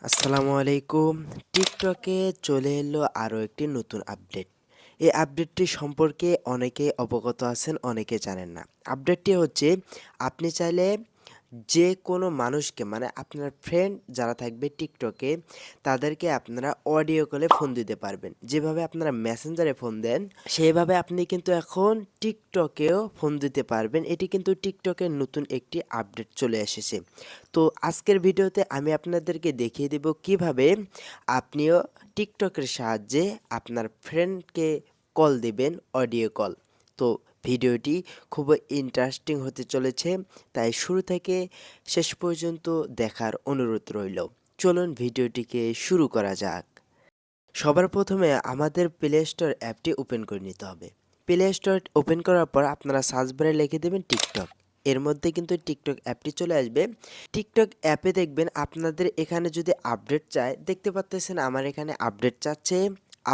আসসালামু আলাইকুম। টিকটকে চলে এলো আরও একটি নতুন আপডেট। এই আপডেটটি সম্পর্কে অনেকে অবগত আছেন, অনেকে জানেন না। আপডেটটি হচ্ছে আপনি চাইলে যে কোনো মানুষকে মানে আপনার ফ্রেন্ড যারা থাকবে টিকটকে তাদেরকে আপনারা অডিও কলে ফোন দিতে পারবেন। যেভাবে আপনারা মেসেঞ্জারে ফোন দেন সেইভাবে আপনি কিন্তু এখন টিকটকেও ফোন দিতে পারবেন। এটি কিন্তু টিকটকের নতুন একটি আপডেট চলে এসেছে। তো আজকের ভিডিওতে আমি আপনাদেরকে দেখিয়ে দেব কিভাবে আপনিও টিকটকের সাহায্যে আপনার ফ্রেন্ডকে কল দিবেন, অডিও কল। তো ভিডিওটি খুব ইন্টারেস্টিং হতে চলেছে, তাই শুরু থেকে শেষ পর্যন্ত দেখার অনুরোধ রইল। চলুন ভিডিওটিকে শুরু করা যাক। সবার প্রথমে আমাদের প্লে স্টোর অ্যাপটি ওপেন করে নিতে হবে। প্লে স্টোর ওপেন করার পর আপনারা সার্চ বারে লিখে দেবেন টিকটক। এর মধ্যে কিন্তু টিকটক অ্যাপটি চলে আসবে। টিকটক অ্যাপে দেখবেন আপনাদের এখানে যদি আপডেট চায়, দেখতে পাচ্ছেন আমার এখানে আপডেট চাচ্ছে।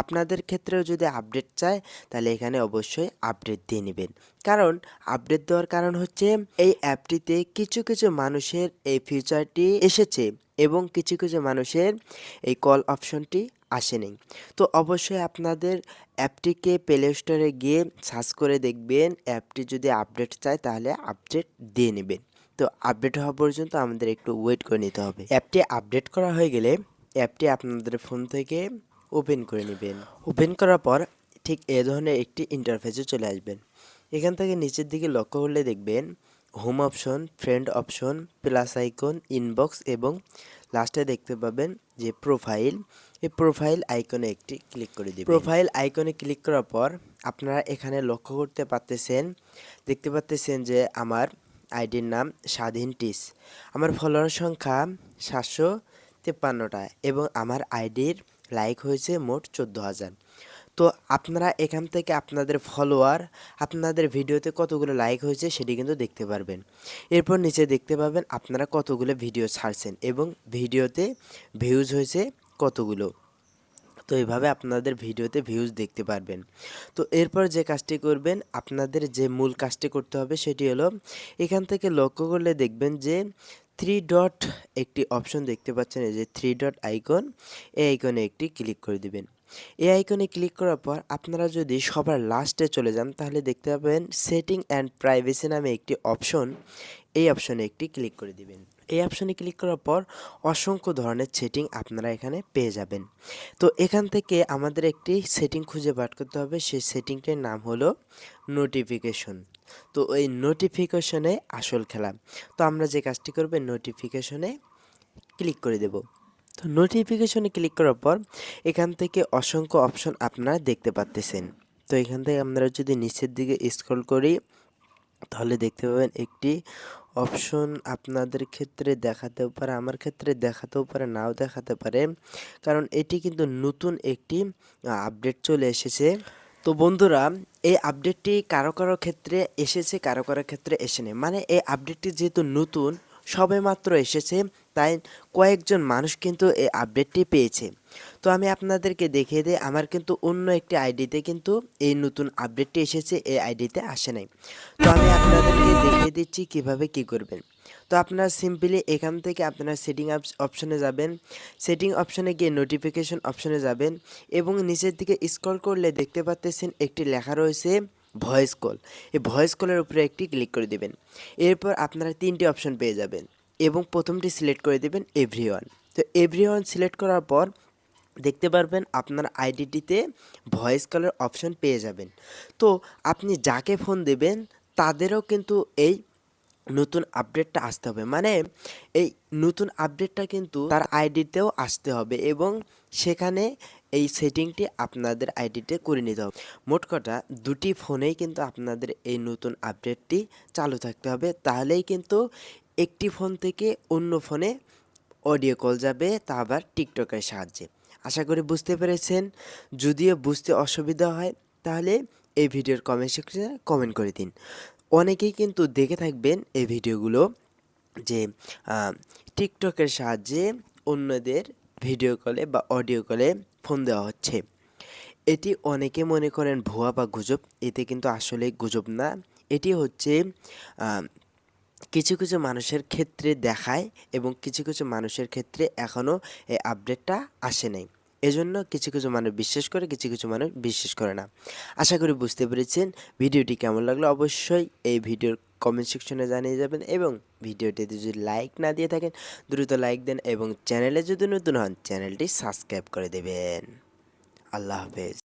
আপনাদের ক্ষেত্রেও যদি আপডেট চায় তাহলে এখানে অবশ্যই আপডেট দিয়ে নেবেন। কারণ আপডেট দেওয়ার কারণ হচ্ছে এই অ্যাপটিতে কিছু কিছু মানুষের এই ফিচারটি এসেছে এবং কিছু কিছু মানুষের এই কল অপশনটি আসেনি। তো অবশ্যই আপনাদের অ্যাপটিকে প্লে স্টোরে গিয়ে সার্চ করে দেখবেন, অ্যাপটি যদি আপডেট চায় তাহলে আপডেট দিয়ে নেবেন। তো আপডেট হওয়া পর্যন্ত আমাদের একটু ওয়েট করে নিতে হবে। অ্যাপটি আপডেট করা হয়ে গেলে অ্যাপটি আপনাদের ফোন থেকে ওপেন করে নেবেন। ওপেন করার পর ঠিক এ ধরনের একটি ইন্টারফেসে চলে আসবেন। এখান থেকে নিচের দিকে লক্ষ্য করলে দেখবেন home option, friend option, plus icon, inbox এবং লাস্টে দেখতে পাবেন যে প্রোফাইল। এই প্রোফাইল আইকনে একটি ক্লিক করে দিবেন। প্রোফাইল আইকনে ক্লিক করার পর আপনারা এখানে লক্ষ্য করতে পারতেছেন, দেখতে পাচ্তেছেন যে আমার আইডির নাম স্বাধীন টিস। আমার ফলোয়ার সংখ্যা 753টা এবং আমার আইডির লাইক হয়েছে মোট 14,000। তো আপনারা এখান থেকে আপনাদের ফলোয়ার, আপনাদের ভিডিওতে কতগুলো লাইক হয়েছে সেটি কিন্তু দেখতে পারবেন। এরপর নিচে দেখতে পাবেন আপনারা কতগুলো ভিডিও ছাড়ছেন এবং ভিডিওতে ভিউজ হয়েছে কতগুলো। তো এইভাবে আপনাদের ভিডিওতে ভিউজ দেখতে পারবেন। তো এরপর যে কাজটি করবেন, আপনাদের যে মূল কাজটি করতে হবে সেটি হলো এখান থেকে লক্ষ্য করলে দেখবেন যে থ্রি ডট একটি অপশন দেখতে পাচ্ছেন, এই যে থ্রি ডট আইকন, এই আইকনে একটি ক্লিক করে দিবেন। এই আইকনে ক্লিক করার পর আপনারা যদি সবার লাস্টে চলে যান তাহলে দেখতে পাবেন সেটিং অ্যান্ড প্রাইভেসি নামে একটি অপশন, এই অপশনে একটি ক্লিক করে দিবেন। এই অপশনে ক্লিক করার পর অসংখ্য ধরনের সেটিং আপনারা এখানে পেয়ে যাবেন। তো এখান থেকে আমাদের একটি সেটিং খুঁজে বার করতে হবে, সেই সেটিংটির নাম হলো নোটিফিকেশন। তো এই নোটিফিকেশনে আসল খেলা। তো আমরা যে কাজটি করব, নোটিফিকেশনে ক্লিক করে দেব। তো নোটিফিকেশনে ক্লিক করার পর এখান থেকে অসংখ্য অপশন আপনারা দেখতে পাচ্তেছেন। তো এখান থেকে আমরা যদি নিচের দিকে স্ক্রল করি তাহলে দেখতে পাবেন একটি অপশন আপনাদের ক্ষেত্রে দেখাতেও পারে, আমার ক্ষেত্রে দেখাতেও পারে, নাও দেখাতে পারে, কারণ এটি কিন্তু নতুন একটি আপডেট চলে এসেছে। তো বন্ধুরা, এই আপডেটটি কারো কারো ক্ষেত্রে এসেছে, কারো কারো ক্ষেত্রে এসেনি। মানে এই আপডেটটি যেহেতু নতুন, সবেমাত্র এসেছে, তাই কয়েকজন মানুষ কিন্তু এই আপডেটটি পেয়েছে। তো আমি আপনাদেরকে দেখিয়ে দিই, আমার কিন্তু অন্য একটি আইডিতে কিন্তু এই নতুন আপডেটটি এসেছে, এই আইডিতে আসে নাই। তো আমি আপনাদেরকে দেখিয়ে দিচ্ছি কিভাবে কি করবেন। তো আপনারা সিম্পলি এখান থেকে আপনারা সেটিং অপশনে যাবেন। সেটিং অপশনে গিয়ে নোটিফিকেশন অপশনে যাবেন এবং নিচের দিকে স্ক্রল করলে দেখতে পাচ্ছেন একটি লেখা রয়েছে ভয়েস কল। এই ভয়েস কলের উপরে একটি ক্লিক করে দেবেন। এরপর আপনারা 3টি অপশন পেয়ে যাবেন এবং প্রথমটি সিলেক্ট করে দেবেন এভরিওয়ান। তো এভরিওয়ান সিলেক্ট করার পর দেখতে পারবেন আপনার আইডিটিতে ভয়েস কলের অপশন পেয়ে যাবেন। তো আপনি যাকে ফোন দেবেন তাদেরও কিন্তু এই নতুন আপডেটটা আসতে হবে। মানে এই নতুন আপডেটটা কিন্তু তার আইডিতেও আসতে হবে এবং সেখানে এই সেটিংটি আপনাদের আইডিতে করে নিতে হবে। মোট কথা 2টি ফোনেই কিন্তু আপনাদের এই নতুন আপডেটটি চালু থাকতে হবে, তাহলেই কিন্তু একটি ফোন থেকে অন্য ফোনে অডিও কল যাবে, তা আবার টিকটকের সাহায্যে। আশা করি বুঝতে পেরেছেন। যদিও বুঝতে অসুবিধা হয় তাহলে এই ভিডিওর কমেন্ট সেকশনে কমেন্ট করে দিন। অনেকেই কিন্তু দেখে থাকবেন এই ভিডিওগুলো যে টিকটকের সাহায্যে অন্যদের ভিডিও কলে বা অডিও কলে ফোন দেওয়া হচ্ছে। এটি অনেকে মনে করেন ভুয়া বা গুজব, এতে কিন্তু আসলে গুজব না। এটি হচ্ছে কিছু কিছু মানুষের ক্ষেত্রে দেখায় এবং কিছু কিছু মানুষের ক্ষেত্রে এখনও এই আপডেটটা আসে নাই। এজন্য কিছু কিছু মানুষ বিশ্বাস করে, কিছু কিছু মানুষ বিশ্বাস করে না। আশা করি বুঝতে পেরেছেন। ভিডিওটি কেমন লাগলো অবশ্যই এই ভিডিওর কমেন্ট সেকশনে জানিয়ে যাবেন এবং ভিডিওটিতে যদি লাইক না দিয়ে থাকেন দ্রুত লাইক দেন এবং চ্যানেলে যদি নতুন হন চ্যানেলটি সাবস্ক্রাইব করে দেবেন। আল্লাহ হাফেজ।